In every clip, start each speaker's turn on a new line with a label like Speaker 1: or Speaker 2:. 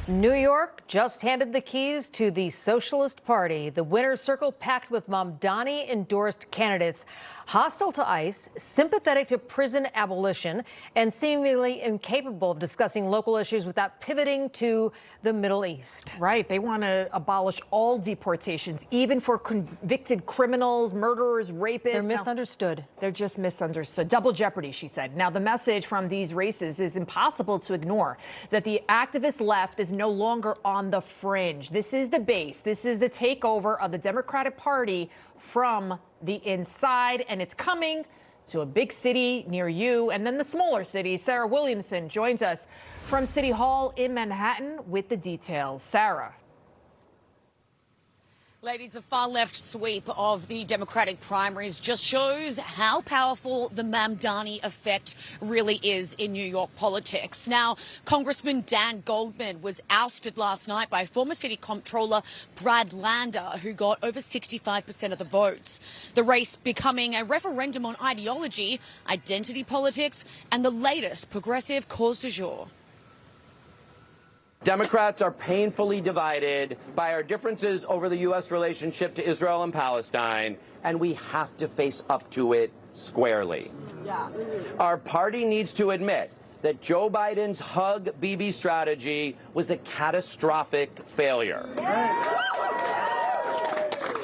Speaker 1: New York just handed the keys to the Socialist Party. The winner's circle packed with Mamdani-endorsed candidates, hostile to ICE, sympathetic to prison abolition, and seemingly incapable of discussing local issues without pivoting to the Middle East.
Speaker 2: Right. They want to abolish all deportations, even for convicted criminals, murderers, rapists.
Speaker 1: They're misunderstood.
Speaker 2: They're just misunderstood. Double jeopardy, she said. Now, the message from these races is impossible to ignore, that the activist left is no longer on the fringe. This is the base. This is the takeover of the Democratic Party from the inside, and it's coming to a big city near you and then the smaller cities. Sarah Williamson joins us from City Hall in Manhattan with the details. Sarah.
Speaker 3: Ladies, the far-left sweep of the Democratic primaries just shows how powerful the Mamdani effect really is in New York politics. Now, Congressman Dan Goldman was ousted last night by former city comptroller Brad Lander, who got over 65% of the votes. The race becoming a referendum on ideology, identity politics, and the latest progressive cause du jour.
Speaker 4: Democrats are painfully divided by our differences over the U.S. relationship to Israel and Palestine, and we have to face up to it squarely. Our party needs to admit that Joe Biden's Hug Bibi strategy was a catastrophic failure.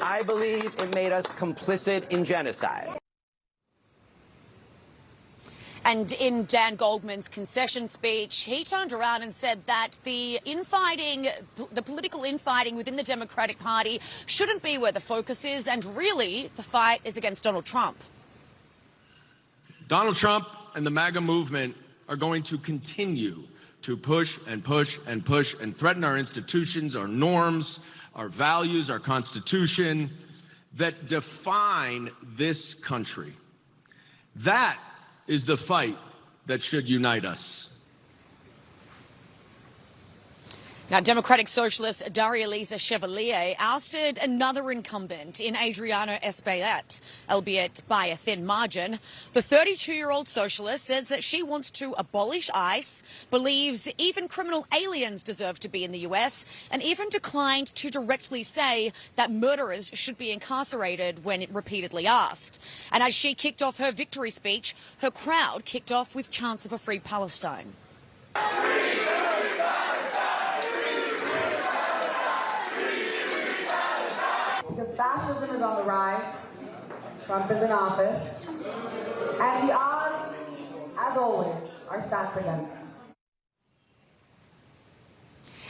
Speaker 4: I believe it made us complicit in genocide.
Speaker 3: And in Dan Goldman's concession speech, he turned around and said that the political infighting within the Democratic Party shouldn't be where the focus is, and really the fight is against Donald Trump.
Speaker 5: Donald Trump and the MAGA movement are going to continue to push and push and push and threaten our institutions, our norms, our values, our Constitution that define this country. That is the fight that should unite us.
Speaker 3: Now, Democratic Socialist Daria-Liza Chevalier ousted another incumbent in Adriano Espaillat, albeit by a thin margin. The 32-year-old socialist says that she wants to abolish ICE, believes even criminal aliens deserve to be in the U.S., and even declined to directly say that murderers should be incarcerated when repeatedly asked. And as she kicked off her victory speech, her crowd kicked off with chants of a free Palestine.
Speaker 6: Because fascism is on the rise, Trump is in office, and the odds, as always, are stacked against us.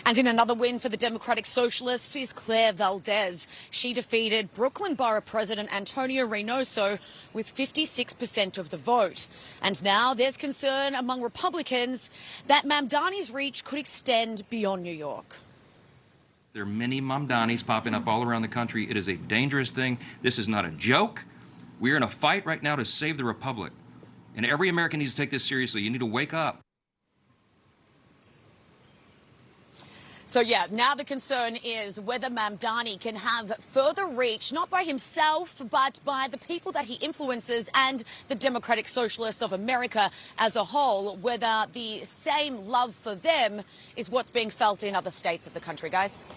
Speaker 3: And in another win for the Democratic Socialists is Claire Valdez. She defeated Brooklyn Borough President Antonio Reynoso with 56% of the vote. And now there's concern among Republicans that Mamdani's reach could extend beyond New York.
Speaker 7: There are many Mamdanis popping up all around the country. It is a dangerous thing. This is not a joke. We're in a fight right now to save the republic. And every American needs to take this seriously. You need to wake up.
Speaker 3: So, yeah, now the concern is whether Mamdani can have further reach, not by himself, but by the people that he influences and the Democratic Socialists of America as a whole, whether the same love for them is what's being felt in other states of the country, guys.